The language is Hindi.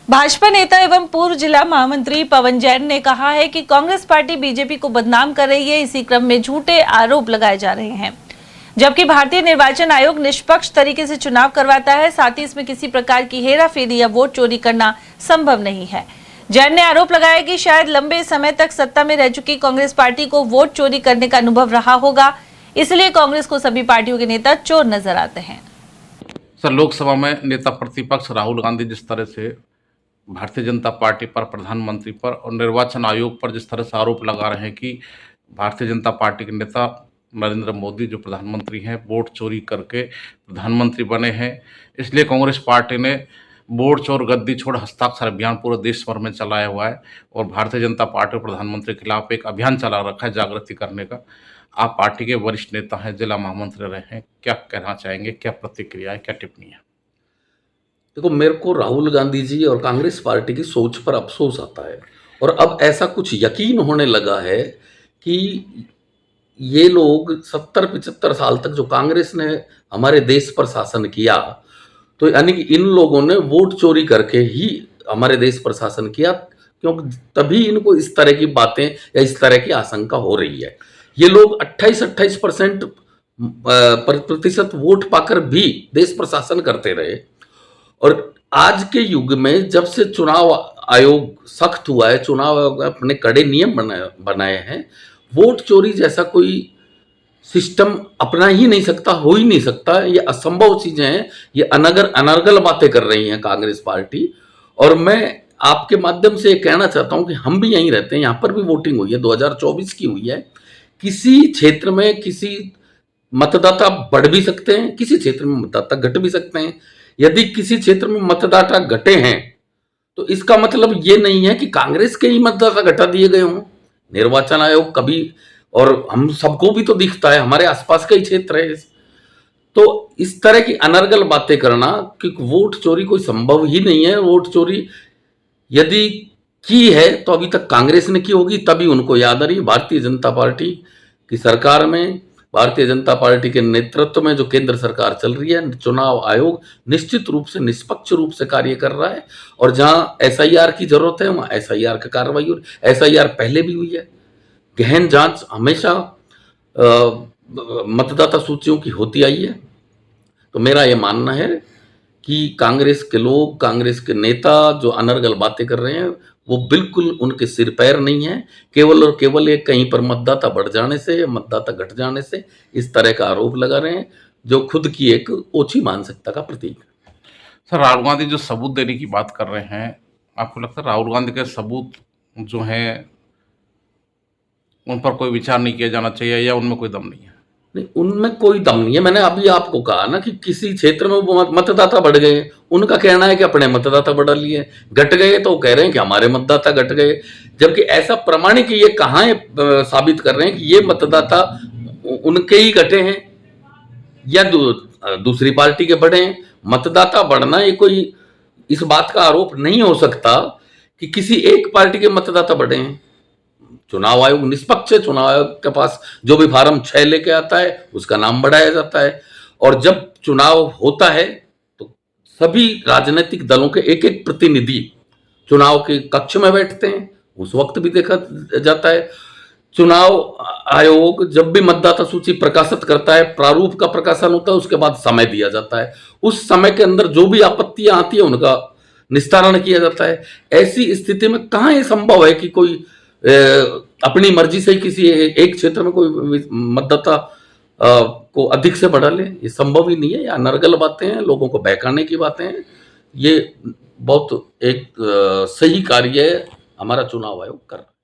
भाजपा नेता एवं पूर्व जिला महामंत्री पवन जैन ने कहा है कि कांग्रेस पार्टी बीजेपी को बदनाम कर रही है। इसी क्रम में झूठे आरोप लगाए जा रहे हैं, जबकि भारतीय निर्वाचन आयोग निष्पक्ष तरीके से चुनाव करवाता है। साथ ही इसमें किसी प्रकार की हेराफेरी या वोट चोरी करना संभव नहीं है। जैन ने आरोप लगाया कि शायद लंबे समय तक सत्ता में रह चुकी कांग्रेस पार्टी को वोट चोरी करने का अनुभव रहा होगा, इसलिए कांग्रेस को सभी पार्टियों के नेता चोर नजर आते हैं। सर, लोकसभा में नेता प्रतिपक्ष राहुल गांधी जिस तरह से भारतीय जनता पार्टी पर, प्रधानमंत्री पर और निर्वाचन आयोग पर जिस तरह से आरोप लगा रहे हैं कि भारतीय जनता पार्टी के नेता नरेंद्र मोदी जो प्रधानमंत्री हैं वोट चोरी करके प्रधानमंत्री बने हैं, इसलिए कांग्रेस पार्टी ने वोट चोर गद्दी छोड़ हस्ताक्षर अभियान पूरे देश भर में चलाया हुआ है और भारतीय जनता पार्टी प्रधानमंत्री के खिलाफ एक अभियान चला रखा है जागृति करने का। आप पार्टी के वरिष्ठ नेता हैं, जिला महामंत्री रहे हैं, क्या कहना चाहेंगे, क्या प्रतिक्रिया है, क्या टिप्पणी है? देखो, मेरे को राहुल गांधी जी और कांग्रेस पार्टी की सोच पर अफसोस आता है और अब ऐसा कुछ यकीन होने लगा है कि ये लोग 70-75 साल तक जो कांग्रेस ने हमारे देश पर शासन किया, तो यानी कि इन लोगों ने वोट चोरी करके ही हमारे देश पर शासन किया, क्योंकि तभी इनको इस तरह की बातें या इस तरह की आशंका हो रही है। ये लोग 28% प्रतिशत वोट पाकर भी देश पर शासन करते रहे और आज के युग में जब से चुनाव आयोग सख्त हुआ है, चुनाव आयोग अपने कड़े नियम बनाए हैं, वोट चोरी जैसा कोई सिस्टम अपना ही नहीं सकता, हो ही नहीं सकता। ये असंभव चीजें हैं, ये अनर्गल बातें कर रही है कांग्रेस पार्टी। और मैं आपके माध्यम से कहना चाहता हूं कि हम भी यहीं रहते हैं, यहाँ पर भी वोटिंग हुई है, 2024 की हुई है। किसी क्षेत्र में किसी मतदाता बढ़ भी सकते हैं, किसी क्षेत्र में मतदाता घट भी सकते हैं। यदि किसी क्षेत्र में मतदाता घटे हैं तो इसका मतलब ये नहीं है कि कांग्रेस के ही मतदाता घटा दिए गए हों। निर्वाचन आयोग कभी, और हम सबको भी तो दिखता है, हमारे आसपास का ही क्षेत्र है। तो इस तरह की अनर्गल बातें करना कि वोट चोरी कोई संभव ही नहीं है। वोट चोरी यदि की है तो अभी तक कांग्रेस ने की होगी, तभी उनको याद आ रही है। भारतीय जनता पार्टी की सरकार में, भारतीय जनता पार्टी के नेतृत्व में जो केंद्र सरकार चल रही है, चुनाव आयोग निश्चित रूप से निष्पक्ष रूप से कार्य कर रहा है और जहां एसआईआर की जरूरत है वहां एसआईआर का कार्रवाई हो रही है। एसआईआर पहले भी हुई है, गहन जांच हमेशा मतदाता सूचियों की होती आई है। तो मेरा ये मानना है कि कांग्रेस के लोग, कांग्रेस के नेता जो अनर्गल बातें कर रहे हैं वो बिल्कुल उनके सिर पैर नहीं है। केवल और केवल एक कहीं पर मतदाता बढ़ जाने से, मतदाता घट जाने से इस तरह का आरोप लगा रहे हैं, जो खुद की एक ओछी मानसिकता का प्रतीक है। सर, राहुल गांधी जो सबूत देने की बात कर रहे हैं, आपको लगता है राहुल गांधी के सबूत जो हैं उन पर कोई विचार नहीं किया जाना चाहिए या उनमें कोई दम नहीं है? नहीं, उनमें कोई दम नहीं है। मैंने अभी आपको कहा ना कि किसी क्षेत्र में वो मतदाता बढ़ गए, उनका कहना है कि अपने मतदाता बढ़ा लिए, घट गए तो कह रहे हैं कि हमारे मतदाता घट गए, जबकि ऐसा प्रमाणिक ये कहाँ साबित कर रहे हैं कि ये मतदाता उनके ही घटे हैं या दूसरी पार्टी के बढ़े हैं। मतदाता बढ़ना ये कोई इस बात का आरोप नहीं हो सकता कि किसी एक पार्टी के मतदाता बढ़े हैं। चुनाव आयोग निष्पक्ष है, चुनाव आयोग के पास जो भी फार्म 6 लेके आता है उसका नाम बढ़ाया जाता है और जब चुनाव होता है तो सभी राजनीतिक दलों के एक एक प्रतिनिधि चुनाव के कक्ष में बैठते हैं, उस वक्त भी देखा जाता है। चुनाव आयोग जब भी मतदाता सूची प्रकाशित करता है, प्रारूप का प्रकाशन होता है, उसके बाद समय दिया जाता है। उस समय के अंदर जो भी आपत्तियां आती है उनका निस्तारण किया जाता है। ऐसी स्थिति में कहाँ ये संभव है कि कोई अपनी मर्जी से किसी एक क्षेत्र में कोई मतदाता को अधिक से बढ़ा ले? ये संभव ही नहीं है। ये अनर्गल बातें हैं, लोगों को बहकाने की बातें हैं। ये बहुत एक सही कार्य है हमारा चुनाव आयोग कर रहा है।